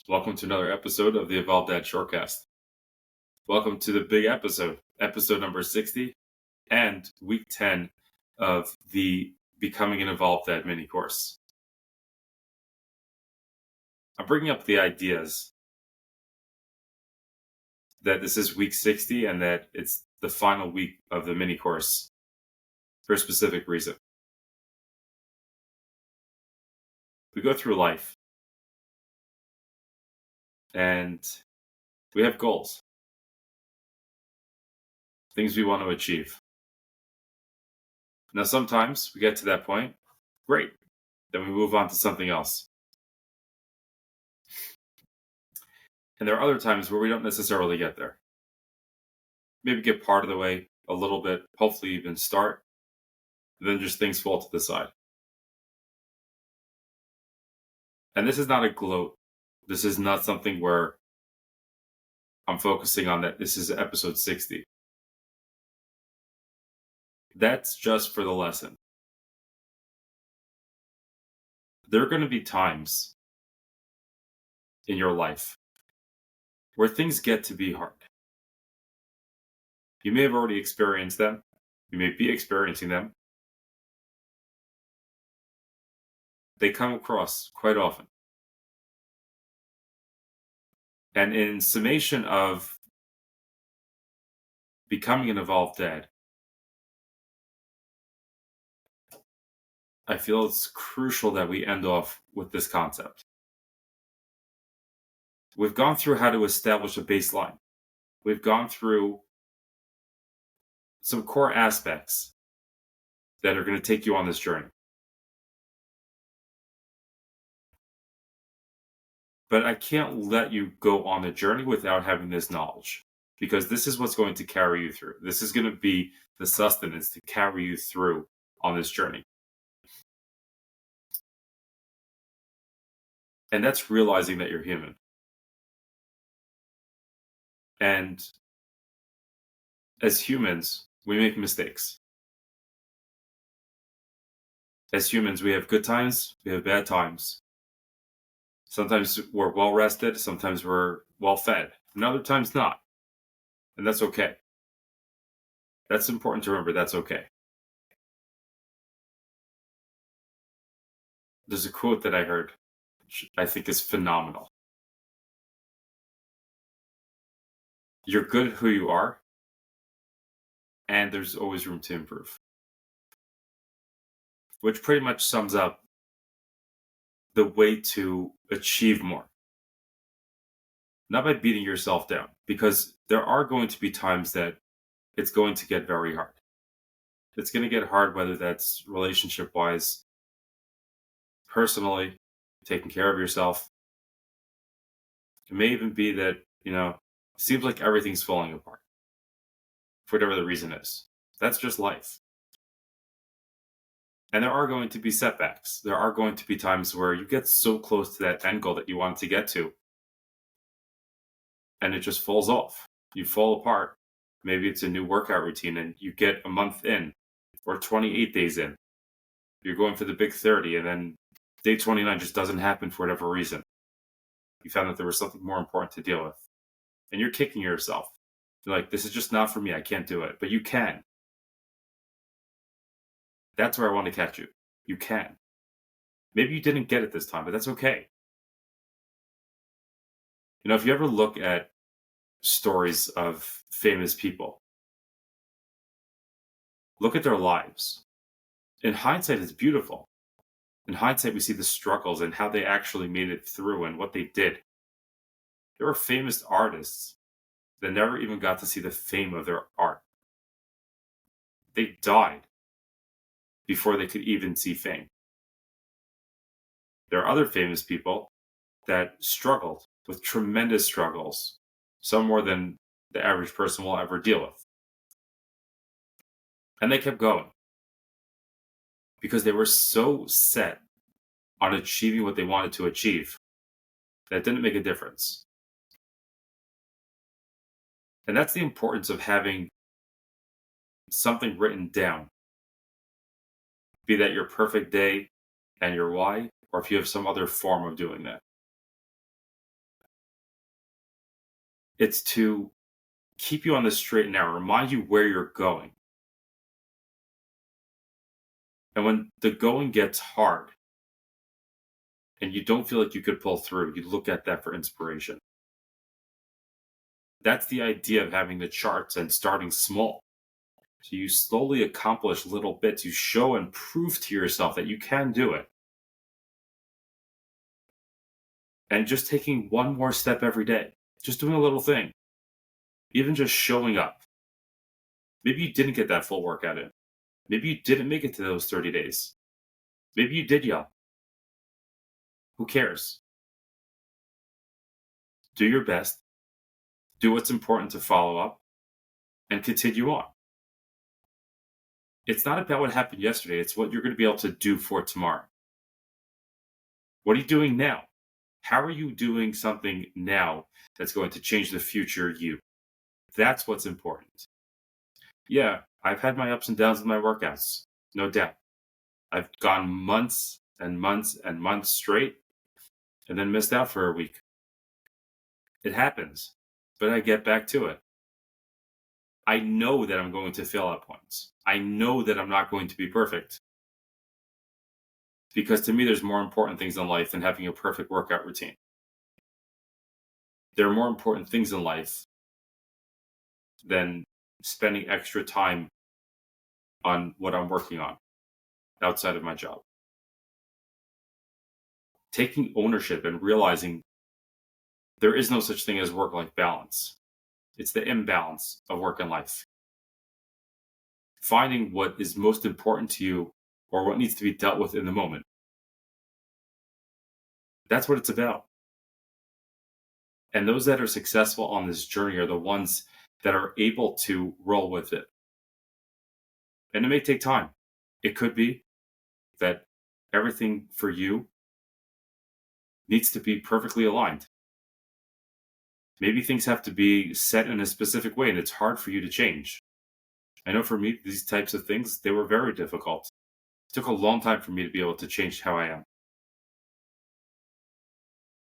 Welcome to another episode of the Evolved Dad Shortcast. Welcome to the big episode number 60, and week 10 of the Becoming an Evolved Dad mini course. I'm bringing up the ideas that this is week 60 and that it's the final week of the mini course for a specific reason. We go through life and we have goals, things we want to achieve. Now, sometimes we get to that point, great, then we move on to something else. And there are other times where we don't necessarily get there. Maybe get part of the way, a little bit, hopefully even start, and then just things fall to the side. And this is not a gloat. This is not something where I'm focusing on that this is episode 60. That's just for the lesson. There are going to be times in your life where things get to be hard. You may have already experienced them. You may be experiencing them. They come across quite often. And in summation of becoming an evolved dad, I feel it's crucial that we end off with this concept. We've gone through how to establish a baseline. We've gone through some core aspects that are going to take you on this journey. But I can't let you go on the journey without having this knowledge, because this is what's going to carry you through. This is going to be the sustenance to carry you through on this journey. And that's realizing that you're human. And as humans, we make mistakes. As humans, we have good times, we have bad times. Sometimes we're well rested, sometimes we're well fed, and other times not. And that's okay. That's important to remember, that's okay. There's a quote that I heard, which I think is phenomenal. You're good at who you are, and there's always room to improve. Which pretty much sums up the way to achieve more. Not by beating yourself down, because there are going to be times that it's going to get very hard. It's going to get hard, whether that's relationship-wise, personally, taking care of yourself. It may even be that, seems like everything's falling apart, for whatever the reason is. That's just life. And there are going to be setbacks. There are going to be times where you get so close to that end goal that you want to get to, and it just falls off. You fall apart. Maybe it's a new workout routine, and you get a month in, or 28 days in. You're going for the big 30, and then day 29 just doesn't happen for whatever reason. You found that there was something more important to deal with. And you're kicking yourself. You're like, this is just not for me. I can't do it. But you can. That's where I want to catch you. You can. Maybe you didn't get it this time, but that's okay. If you ever look at stories of famous people, look at their lives. In hindsight, it's beautiful. In hindsight, we see the struggles and how they actually made it through and what they did. There were famous artists that never even got to see the fame of their art. They died before they could even see fame. There are other famous people that struggled with tremendous struggles, some more than the average person will ever deal with. And they kept going because they were so set on achieving what they wanted to achieve that it didn't make a difference. And that's the importance of having something written down, be that your perfect day and your why, or if you have some other form of doing that. It's to keep you on the straight and narrow, remind you where you're going. And when the going gets hard and you don't feel like you could pull through, you look at that for inspiration. That's the idea of having the charts and starting small. So you slowly accomplish little bits. You show and prove to yourself that you can do it. And just taking one more step every day, just doing a little thing, even just showing up. Maybe you didn't get that full workout in. Maybe you didn't make it to those 30 days. Maybe you did yell. Who cares? Do your best. Do what's important to follow up and continue on. It's not about what happened yesterday. It's what you're going to be able to do for tomorrow. What are you doing now? How are you doing something now that's going to change the future you? That's what's important. Yeah, I've had my ups and downs with my workouts, no doubt. I've gone months and months and months straight and then missed out for a week. It happens, but I get back to it. I know that I'm going to fail at points. I know that I'm not going to be perfect. Because to me, there's more important things in life than having a perfect workout routine. There are more important things in life than spending extra time on what I'm working on outside of my job. Taking ownership and realizing there is no such thing as work-life balance. It's the imbalance of work and life. Finding what is most important to you or what needs to be dealt with in the moment. That's what it's about. And those that are successful on this journey are the ones that are able to roll with it. And it may take time. It could be that everything for you needs to be perfectly aligned. Maybe things have to be set in a specific way and it's hard for you to change. I know for me, these types of things, they were very difficult. It took a long time for me to be able to change how I am.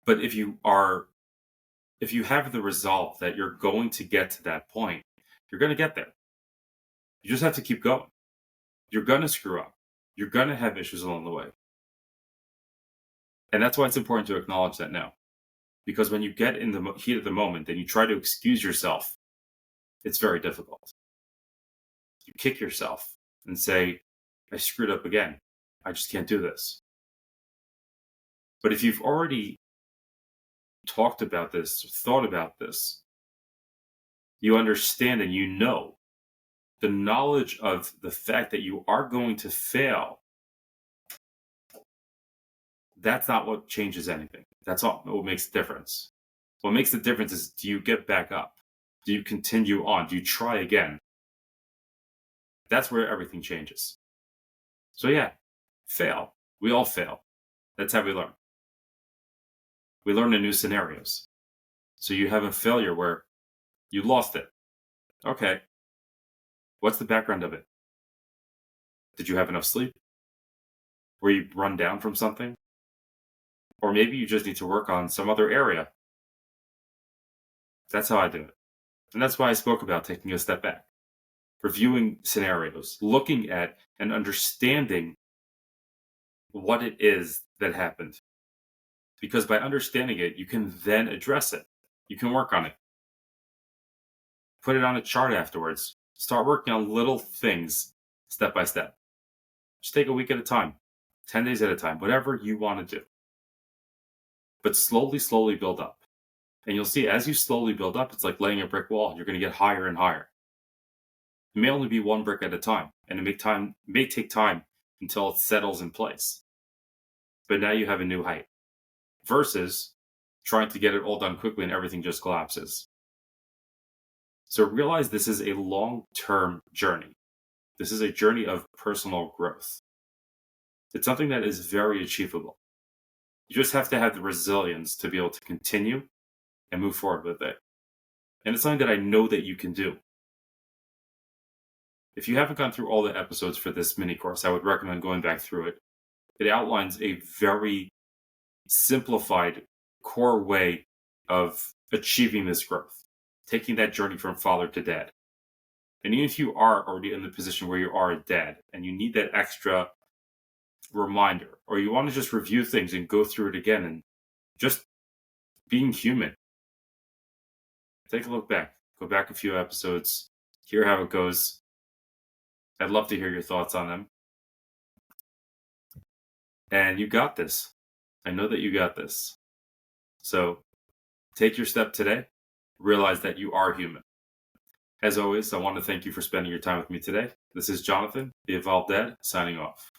But if you have the resolve that you're going to get to that point, you're going to get there. You just have to keep going. You're going to screw up. You're going to have issues along the way. And that's why it's important to acknowledge that now. Because when you get in the heat of the moment and you try to excuse yourself, it's very difficult. You kick yourself and say, I screwed up again. I just can't do this. But if you've already talked about this, thought about this, you understand and you know the knowledge of the fact that you are going to fail. That's not what changes anything. That's not what makes the difference. What makes the difference is, do you get back up? Do you continue on? Do you try again? That's where everything changes. So yeah, fail. We all fail. That's how we learn. We learn in new scenarios. So you have a failure where you lost it. Okay. What's the background of it? Did you have enough sleep? Were you run down from something? Or maybe you just need to work on some other area. That's how I do it. And that's why I spoke about taking a step back, reviewing scenarios, looking at and understanding what it is that happened. Because by understanding it, you can then address it. You can work on it. Put it on a chart afterwards. Start working on little things step by step. Just take a week at a time, 10 days at a time, whatever you want to do. But slowly build up. And you'll see as you slowly build up, it's like laying a brick wall. You're going to get higher and higher. It may only be one brick at a time, and it may take time until it settles in place. But now you have a new height. Versus trying to get it all done quickly and everything just collapses. So realize this is a long-term journey. This is a journey of personal growth. It's something that is very achievable. You just have to have the resilience to be able to continue and move forward with it. And it's something that I know that you can do. If you haven't gone through all the episodes for this mini course, I would recommend going back through it. It outlines a very simplified core way of achieving this growth. taking that journey from father to dad. And even if you are already in the position where you are a dad and you need that extra reminder, or you want to just review things and go through it again and just being human, take a look back. Go back a few episodes, hear how it goes. I'd love to hear your thoughts on them. And you got this. I know that you got this. So take your step today. Realize that you are human. As always, I want to thank you for spending your time with me today. This is Jonathan, the Evolved Dad, signing off.